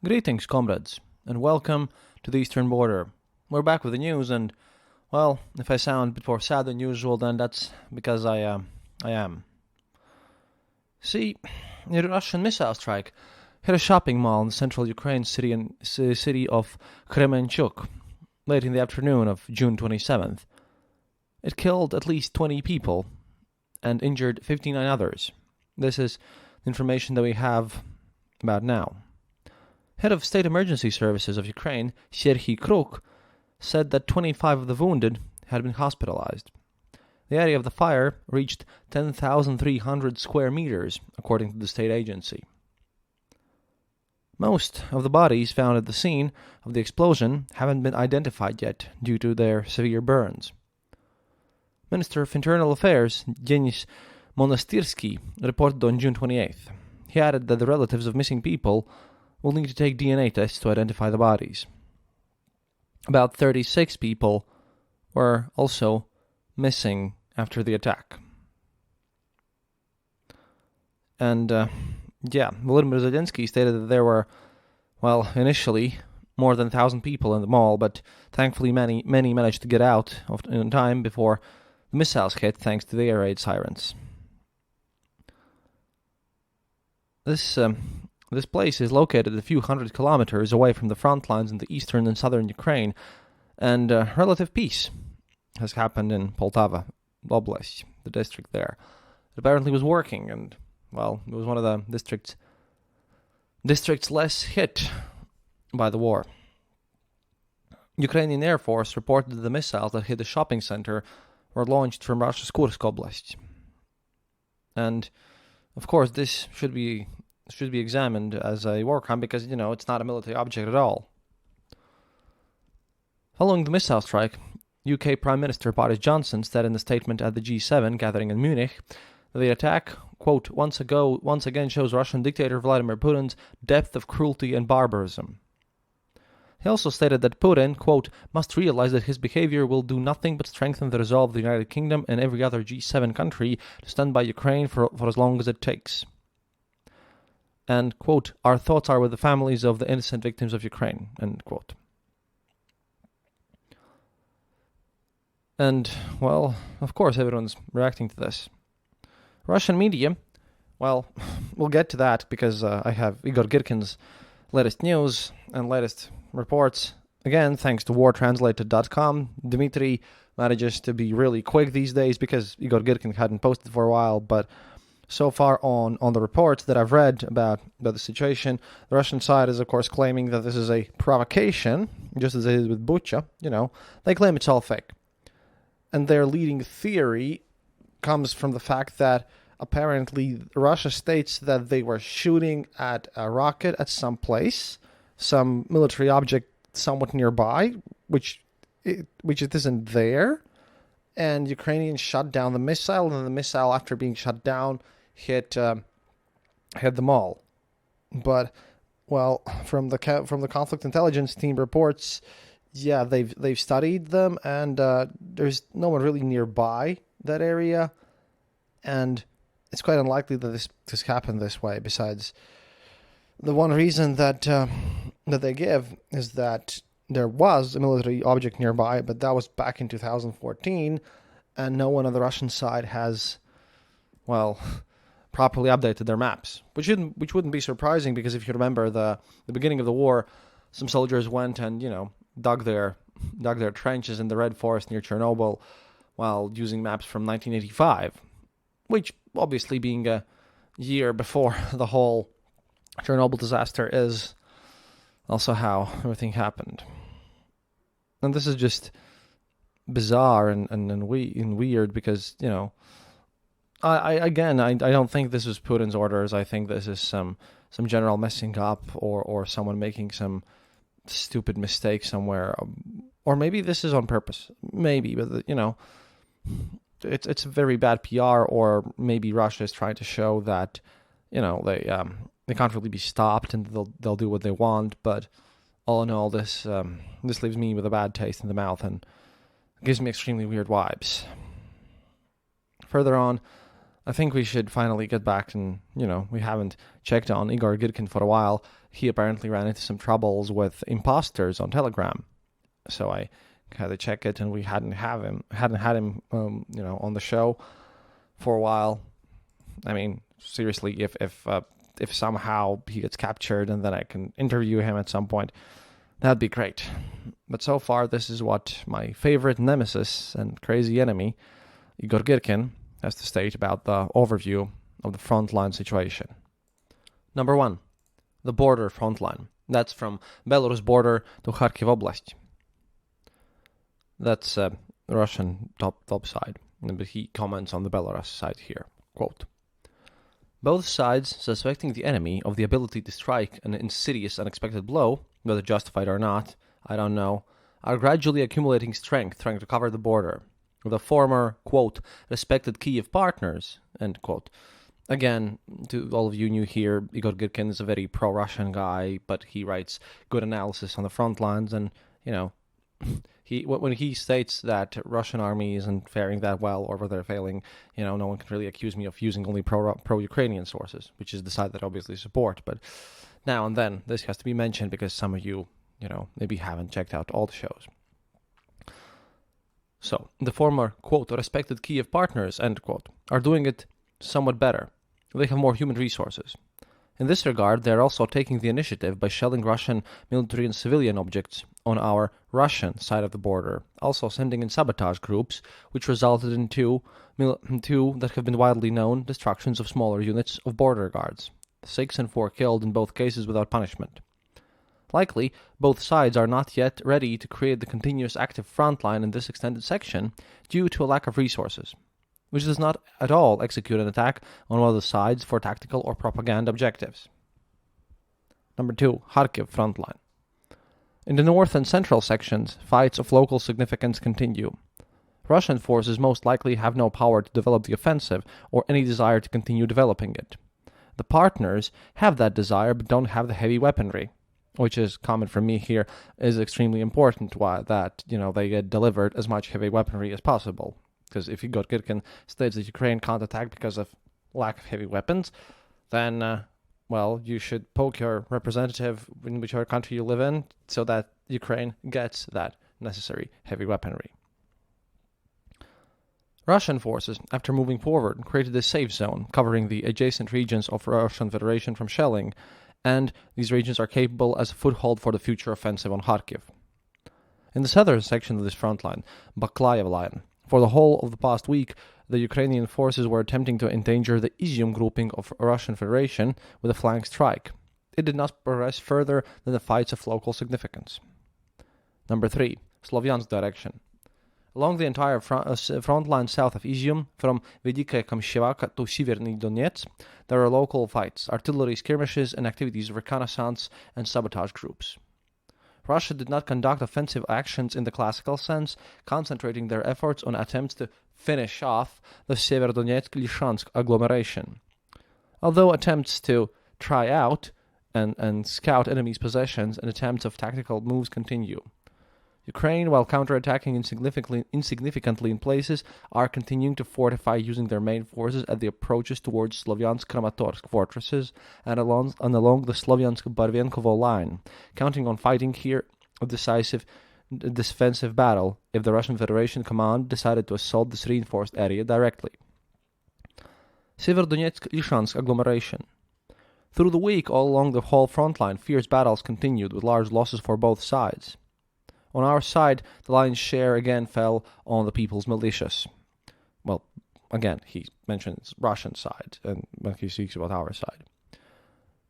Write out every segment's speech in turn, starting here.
Greetings, comrades, and welcome to the Eastern Border. We're back with the news, and, well, if I sound a bit more sad than usual, then that's because I am. See, the Russian missile strike hit a shopping mall in the central Ukraine city of Kremenchuk late in the afternoon of June 27th. It killed at least 20 people and injured 59 others. This is the information that we have about now. Head of State Emergency Services of Ukraine, Girkin, said that 25 of the wounded had been hospitalized. The area of the fire reached 10,300 square meters, according to the state agency. Most of the bodies found at the scene of the explosion haven't been identified yet due to their severe burns. Minister of Internal Affairs, Denis Monastyrsky, reported on June 28th. He added that the relatives of missing people will need to take DNA tests to identify the bodies. About 36 people were also missing after the attack. And, Volodymyr Zelensky stated that there were, initially more than 1,000 people in the mall, but thankfully many managed to get out in time before the missiles hit, thanks to the air raid sirens. This place is located a few hundred kilometers away from the front lines in the eastern and southern Ukraine, and relative peace has happened in Poltava Oblast, the district there. It apparently was working, and, it was one of the districts less hit by the war. Ukrainian Air Force reported that the missiles that hit the shopping center were launched from Russia's Kursk Oblast. And, of course, this should be examined as a war crime because, it's not a military object at all. Following the missile strike, UK Prime Minister Boris Johnson said in a statement at the G7 gathering in Munich that the attack, quote, once again shows Russian dictator Vladimir Putin's depth of cruelty and barbarism. He also stated that Putin, quote, must realize that his behavior will do nothing but strengthen the resolve of the United Kingdom and every other G7 country to stand by Ukraine for as long as it takes. And, quote, our thoughts are with the families of the innocent victims of Ukraine, end quote. And, of course everyone's reacting to this. Russian media, we'll get to that because I have Igor Girkin's latest news and latest reports. Again, thanks to wartranslated.com. Dmitry manages to be really quick these days because Igor Girkin hadn't posted for a while, but so far on the reports that I've read about the situation, the Russian side is, of course, claiming that this is a provocation, just as it is with Bucha. They claim it's all fake. And their leading theory comes from the fact that apparently Russia states that they were shooting at a rocket at some place, some military object somewhat nearby, which it isn't there, and Ukrainians shut down the missile, and the missile, after being shut down, hit the mall. But from the conflict intelligence team reports, they've studied them, and there's no one really nearby that area, and it's quite unlikely that this happened this way. Besides, the one reason that they give is that there was a military object nearby, but that was back in 2014, and no one on the Russian side has, properly updated their maps, which wouldn't be surprising because if you remember the beginning of the war, some soldiers went and dug their trenches in the Red Forest near Chernobyl while using maps from 1985, which obviously being a year before the whole Chernobyl disaster is also how everything happened. And this is just bizarre and weird because, I don't think this was Putin's orders. I think this is some general messing up or someone making some stupid mistake somewhere. Or maybe this is on purpose. Maybe, but, it's very bad PR, or maybe Russia is trying to show that, they can't really be stopped and they'll do what they want. But all in all, this leaves me with a bad taste in the mouth and gives me extremely weird vibes. Further on, I think we should finally get back and, we haven't checked on Igor Girkin for a while. He apparently ran into some troubles with imposters on Telegram. So I had to check it, and we hadn't had him, on the show for a while. I mean, seriously, if somehow he gets captured and then I can interview him at some point, that'd be great. But so far, this is what my favorite nemesis and crazy enemy, Igor Girkin, has to state about the overview of the frontline situation. Number 1, the border frontline. That's from Belarus border to Kharkiv Oblast. That's Russian top side, but he comments on the Belarus side here. Quote, both sides suspecting the enemy of the ability to strike an insidious, unexpected blow, whether justified or not, I don't know, are gradually accumulating strength trying to cover the border. The former, quote, respected Kiev partners, end quote. Again, to all of you new here, Igor Girkin is a very pro-Russian guy, but he writes good analysis on the front lines, and, when he states that Russian army isn't faring that well, or whether they're failing, no one can really accuse me of using only pro-Ukrainian sources, which is the side that I obviously support, but now and then this has to be mentioned because some of you, maybe haven't checked out all the shows. So, the former, quote, respected Kiev partners, end quote, are doing it somewhat better. They have more human resources. In this regard, they are also taking the initiative by shelling Russian military and civilian objects on our Russian side of the border, also sending in sabotage groups, which resulted in two that have been widely known destructions of smaller units of border guards, 6 and 4 killed in both cases without punishment. Likely, both sides are not yet ready to create the continuous active front line in this extended section due to a lack of resources, which does not at all execute an attack on one of the sides for tactical or propaganda objectives. Number 2, Kharkiv front line. In the north and central sections, fights of local significance continue. Russian forces most likely have no power to develop the offensive or any desire to continue developing it. The partners have that desire but don't have the heavy weaponry, which is comment from me here, is extremely important that, they get delivered as much heavy weaponry as possible. Because if Igor Girkin states that Ukraine can't attack because of lack of heavy weapons, then, you should poke your representative in whichever country you live in so that Ukraine gets that necessary heavy weaponry. Russian forces, after moving forward, created a safe zone covering the adjacent regions of Russian Federation from shelling, and these regions are capable as a foothold for the future offensive on Kharkiv. In the southern section of this front line, Baklayev line, for the whole of the past week, the Ukrainian forces were attempting to endanger the Izium grouping of Russian Federation with a flank strike. It did not progress further than the fights of local significance. Number 3, Slovyansk direction. Along the entire front line south of Izium, from Vedikaya Kamshevaka to Severny Donetsk, there are local fights, artillery skirmishes, and activities of reconnaissance and sabotage groups. Russia did not conduct offensive actions in the classical sense, concentrating their efforts on attempts to finish off the Severodonetsk-Lishansk agglomeration. Although attempts to try out and scout enemy's possessions and attempts of tactical moves continue. Ukraine, while counterattacking insignificantly in places, are continuing to fortify using their main forces at the approaches towards Slovyansk-Kramatorsk fortresses and along the Slovyansk-Barvenkovo line, counting on fighting here a decisive defensive battle if the Russian Federation command decided to assault this reinforced area directly. Severodonetsk-Lishansk agglomeration. Through the week, all along the whole front line, fierce battles continued with large losses for both sides. On our side, the lion's share again fell on the people's militias. Well, again, he mentions Russian side, and when he speaks about our side.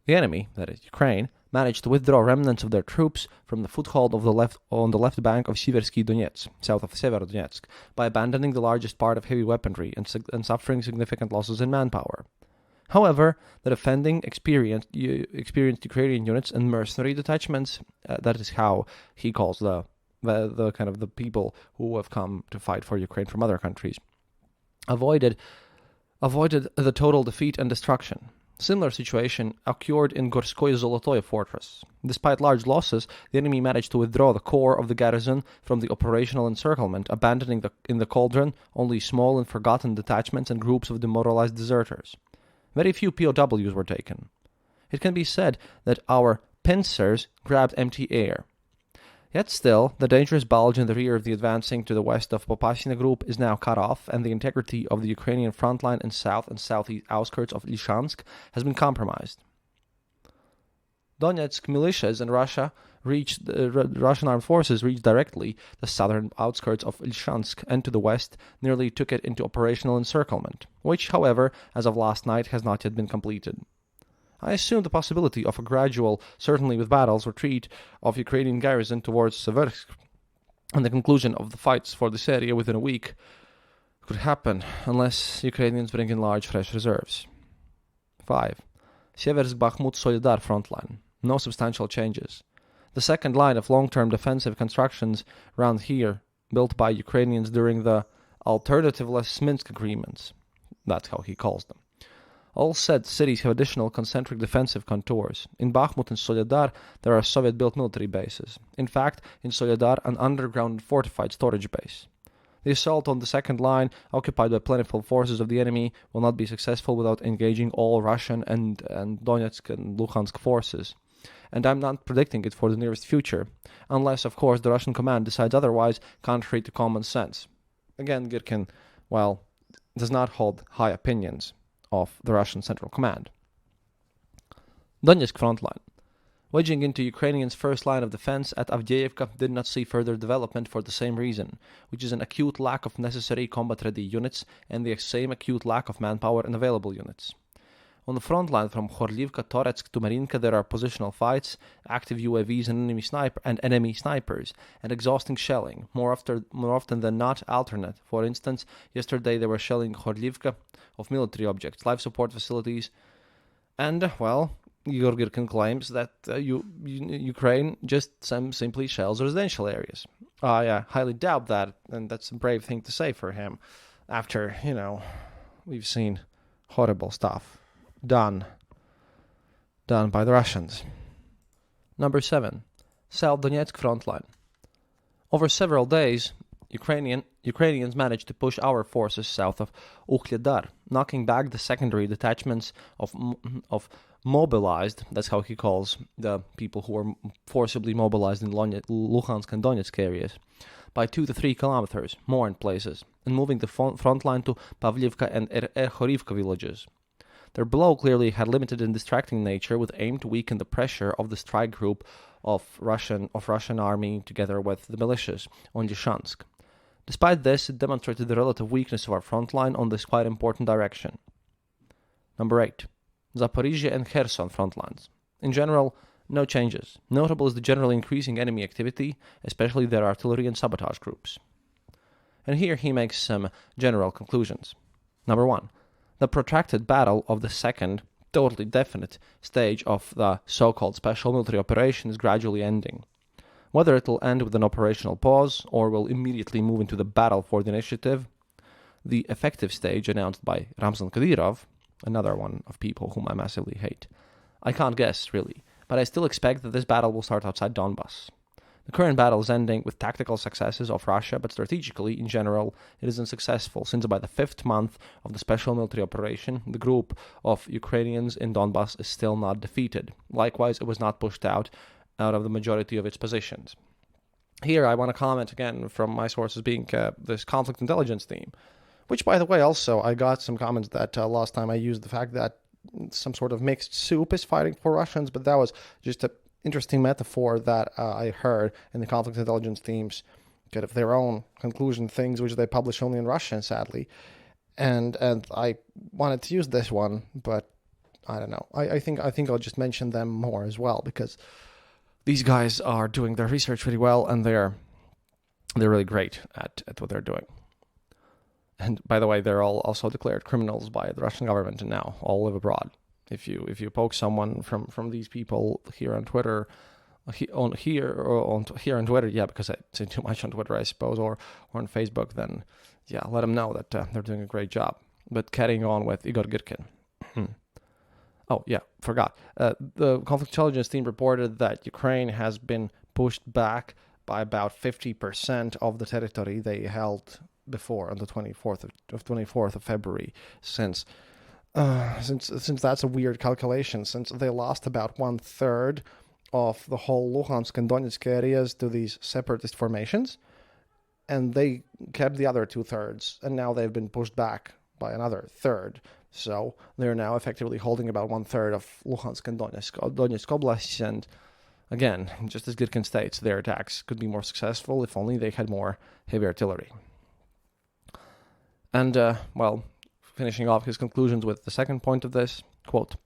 The enemy, that is Ukraine, managed to withdraw remnants of their troops from the foothold on the left bank of Siversky Donetsk, south of Severodonetsk, by abandoning the largest part of heavy weaponry and suffering significant losses in manpower. However, the defending experienced Ukrainian units and mercenary detachments, that is how he calls the kind of the people who have come to fight for Ukraine from other countries, avoided the total defeat and destruction. Similar situation occurred in Gorskoye Zolotoye fortress. Despite large losses, the enemy managed to withdraw the core of the garrison from the operational encirclement, abandoning in the cauldron only small and forgotten detachments and groups of demoralized deserters. Very few POWs were taken. It can be said that our pincers grabbed empty air. Yet still, the dangerous bulge in the rear of the advancing to the west of Popasina group is now cut off, and the integrity of the Ukrainian front line in south and southeast outskirts of Lysychansk has been compromised. Donetsk militias and Russian armed forces reached directly the southern outskirts of Lysychansk and to the west nearly took it into operational encirclement, which, however, as of last night, has not yet been completed. I assume the possibility of a gradual, certainly with battles, retreat of Ukrainian garrison towards Seversk and the conclusion of the fights for this area within a week could happen unless Ukrainians bring in large fresh reserves. 5. Seversk-Bakhmut-Soledar frontline. No substantial changes. The second line of long-term defensive constructions around here, built by Ukrainians during the alternative-less Minsk agreements. That's how he calls them. All said cities have additional concentric defensive contours. In Bakhmut and Soledar, there are Soviet-built military bases. In fact, in Soledar, an underground fortified storage base. The assault on the second line, occupied by plentiful forces of the enemy, will not be successful without engaging all Russian and Donetsk and Luhansk forces. And I'm not predicting it for the nearest future, unless, of course, the Russian command decides otherwise, contrary to common sense. Again, Girkin, does not hold high opinions of the Russian Central Command. Donetsk frontline. Wedging into Ukrainians' first line of defense at Avdiivka did not see further development for the same reason, which is an acute lack of necessary combat-ready units and the same acute lack of manpower and available units. On the front line from Khorlivka, Toretsk to Marinka there are positional fights, active UAVs and enemy snipers, and exhausting shelling, more often than not alternate. For instance, yesterday they were shelling Khorlivka of military objects, life support facilities, and, Igor Girkin claims that Ukraine just simply shells residential areas. I highly doubt that, and that's a brave thing to say for him after, we've seen horrible stuff done by the Russians. Number 7. South Donetsk frontline. Over several days, Ukrainians managed to push our forces south of Ukledar, knocking back the secondary detachments of mobilized, that's how he calls the people who were forcibly mobilized in Luhansk and Donetsk areas, by 2 to 3 kilometers, more in places, and moving the front line to Pavlivka and Erhorivka villages. Their blow clearly had limited and distracting nature with aim to weaken the pressure of the strike group of Russian army together with the militias on Lysychansk. Despite this, it demonstrated the relative weakness of our front line on this quite important direction. Number 8. Zaporizhia and Kherson front lines. In general, no changes. Notable is the generally increasing enemy activity, especially their artillery and sabotage groups. And here he makes some general conclusions. Number 1. The protracted battle of the second, totally definite, stage of the so-called special military operation is gradually ending. Whether it will end with an operational pause or will immediately move into the battle for the initiative, the effective stage announced by Ramzan Kadyrov, another one of people whom I massively hate, I can't guess, really, but I still expect that this battle will start outside Donbass. The current battle is ending with tactical successes of Russia, but strategically, in general, it is unsuccessful, since by the 5th month of the special military operation, the group of Ukrainians in Donbass is still not defeated. Likewise, it was not pushed out of the majority of its positions. Here, I want to comment again from my sources being this conflict intelligence team, which, by the way, also, I got some comments that last time I used the fact that some sort of mixed soup is fighting for Russians, but that was just an interesting metaphor that I heard in the conflict intelligence teams get of their own conclusion things, which they publish only in Russian, sadly. And I wanted to use this one, but I don't know. I think I'll just mention them more as well, because these guys are doing their research really well, and they're really great at what they're doing. And by the way, they're all also declared criminals by the Russian government, and now all live abroad. If you poke someone from these people here on Twitter, on Twitter, because I say too much on Twitter, I suppose, or on Facebook, then let them know that they're doing a great job. But carrying on with Igor Girkin. Oh, yeah, forgot. The conflict intelligence team reported that Ukraine has been pushed back by about 50% of the territory they held before on the 24th of February, since that's a weird calculation, since they lost about 1/3 of the whole Luhansk and Donetsk areas to these separatist formations, and they kept the other 2/3, and now they've been pushed back by another third. So they're now effectively holding about 1/3 of Luhansk and Donetsk Oblasts, and again, just as Girkin states, their attacks could be more successful if only they had more heavy artillery. And, finishing off his conclusions with the second point of this, quote,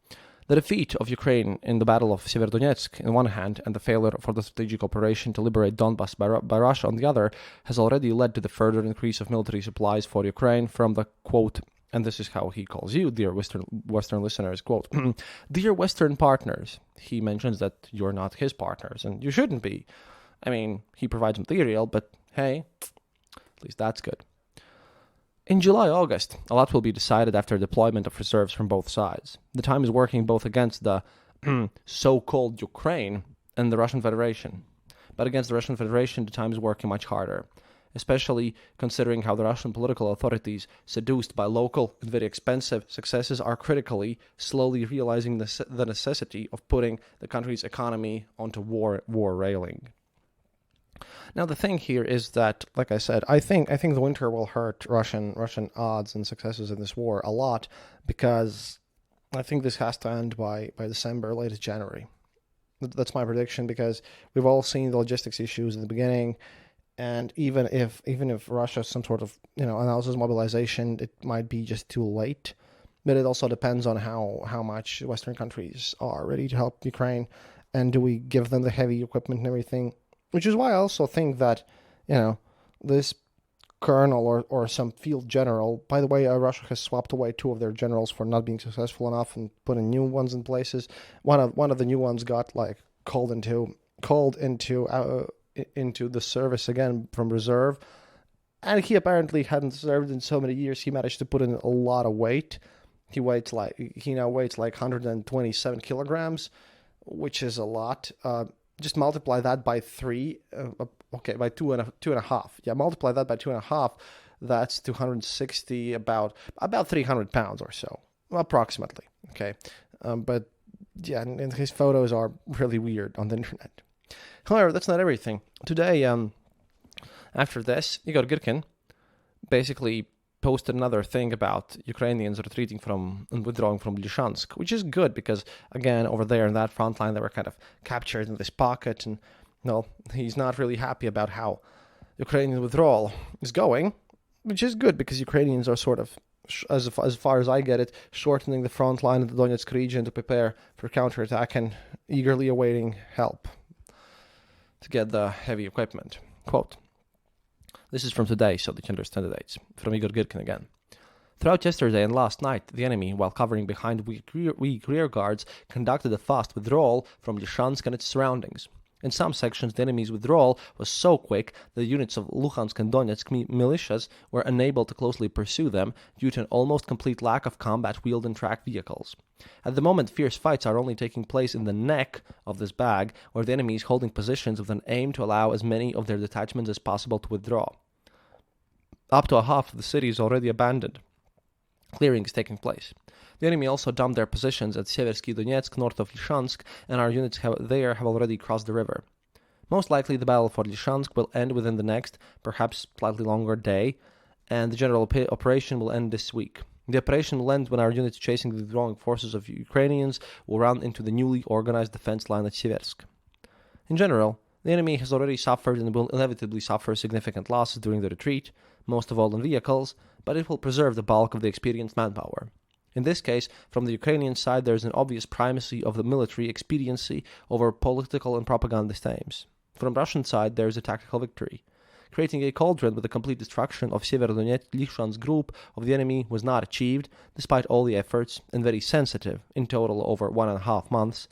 the defeat of Ukraine in the Battle of Severodonetsk on one hand and the failure for the strategic operation to liberate Donbass by Russia on the other has already led to the further increase of military supplies for Ukraine from the, quote, and this is how he calls you, dear Western listeners, quote, dear Western partners. He mentions that you're not his partners, and you shouldn't be. I mean, he provides material, but hey, at least that's good. In July-August, a lot will be decided after deployment of reserves from both sides. The time is working both against the so-called Ukraine and the Russian Federation. But against the Russian Federation, the time is working much harder, especially considering how the Russian political authorities, seduced by local and very expensive successes, are critically, slowly realizing the necessity of putting the country's economy onto war railing. Now, the thing here is that, like I said, I think the winter will hurt Russian odds and successes in this war a lot, because I think this has to end by December, latest January. That's my prediction, because we've all seen the logistics issues in the beginning, and even if Russia some sort of announces mobilization, it might be just too late. But it also depends on how much Western countries are ready to help Ukraine, and do we give them the heavy equipment and everything. Which is why I also think that, this colonel or some field general, by the way, Russia has swapped away 2 of their generals for not being successful enough and putting new ones in places. One of the new ones got called into the service again from reserve, and he apparently hadn't served in so many years. He managed to put in a lot of weight. He now weighs 127 kilograms, which is a lot. Just multiply that by 3, by 2.5. Yeah, multiply that by 2.5, that's 260, about 300 pounds or so, approximately, okay? But, yeah, and his photos are really weird on the internet. However, that's not everything. Today, after this, Igor Girkin basically posted another thing about Ukrainians retreating from and withdrawing from Lysychansk, which is good because, again, over there in that front line, they were kind of captured in this pocket, and, he's not really happy about how Ukrainian withdrawal is going, which is good because Ukrainians are sort of, as far as I get it, shortening the front line of the Donetsk region to prepare for counterattack and eagerly awaiting help to get the heavy equipment. Quote, this is from today, so that you understand the dates. From Igor Girkin again. Throughout yesterday and last night, the enemy, while covering behind weak rear guards, conducted a fast withdrawal from Lysychansk and its surroundings. In some sections, the enemy's withdrawal was so quick that units of Luhansk and Donetsk militias were unable to closely pursue them due to an almost complete lack of combat wheeled and tracked vehicles. At the moment, fierce fights are only taking place in the neck of this bag, where the enemy is holding positions with an aim to allow as many of their detachments as possible to withdraw. Up to a half of the city is already abandoned. Clearing is taking place. The enemy also dumped their positions at Seversky Donetsk, north of Lysychansk, and our units have already crossed the river. Most likely the battle for Lysychansk will end within the next, perhaps slightly longer day, and the general operation will end this week. The operation will end when our units chasing the withdrawing forces of Ukrainians will run into the newly organized defense line at Seversk. In general, the enemy has already suffered and will inevitably suffer significant losses during the retreat, most of all in vehicles, but it will preserve the bulk of the experienced manpower. In this case, from the Ukrainian side, there is an obvious primacy of the military expediency over political and propagandist aims. From Russian side, there is a tactical victory. Creating a cauldron with the complete destruction of Severodonetsk group of the enemy was not achieved, despite all the efforts, and very sensitive, in total over 1.5 months,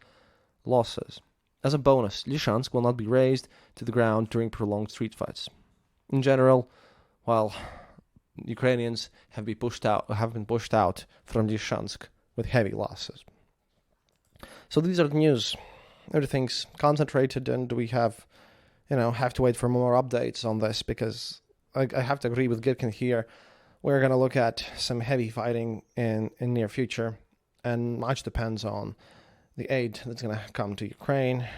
losses. As a bonus, Lysychansk will not be razed to the ground during prolonged street fights. In general, Ukrainians have been pushed out from Lysychansk with heavy losses. So these are the news. Everything's concentrated, and we have to wait for more updates on this, because I have to agree with Girkin here. We're going to look at some heavy fighting in near future, and much depends on the aid that's going to come to Ukraine.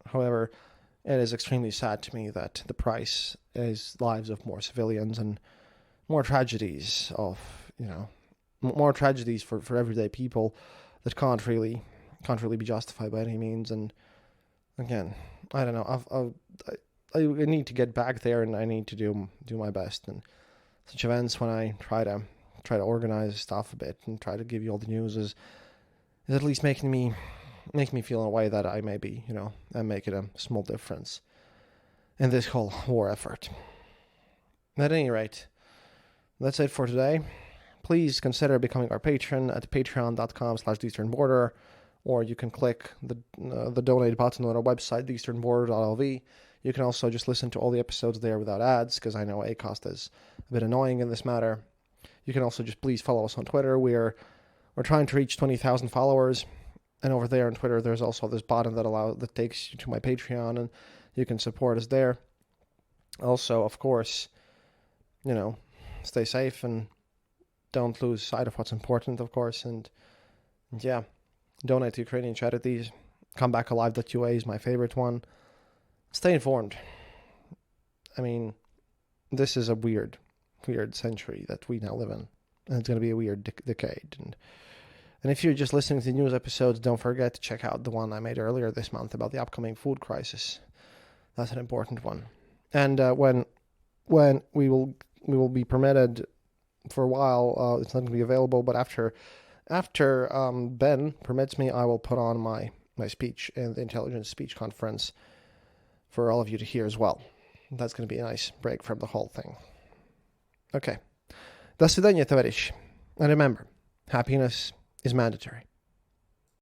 However, it is extremely sad to me that the price is lives of more civilians and more tragedies more tragedies for everyday people that can't really be justified by any means. And again, I don't know. I need to get back there, and I need to do my best. And such events, when I try to organize stuff a bit and try to give you all the news, is at least making me feel in a way that I maybe am making a small difference in this whole war effort. At any rate, that's it for today. Please consider becoming our patron at patreon.com/theeasternborder, or you can click the donate button on our website, theeasternborder.lv. You can also just listen to all the episodes there without ads, because I know Acast is a bit annoying in this matter. You can also just please follow us on Twitter. We're trying to reach 20,000 followers, and over there on Twitter there's also this button that takes you to my Patreon, and you can support us there. Also, of course, stay safe and don't lose sight of what's important, of course, and yeah, donate to Ukrainian charities. Comebackalive.ua is my favorite one. Stay informed. I mean, this is a weird century that we now live in, and it's going to be a weird decade. And if you're just listening to the news episodes, don't forget to check out the one I made earlier this month about the upcoming food crisis. That's an important one. And when we will be permitted for a while, it's not going to be available, but after Ben permits me, I will put on my speech in the Intelligence Speech Conference for all of you to hear as well. That's going to be a nice break from the whole thing. Okay. До свидания, товарищи. And remember, happiness is mandatory.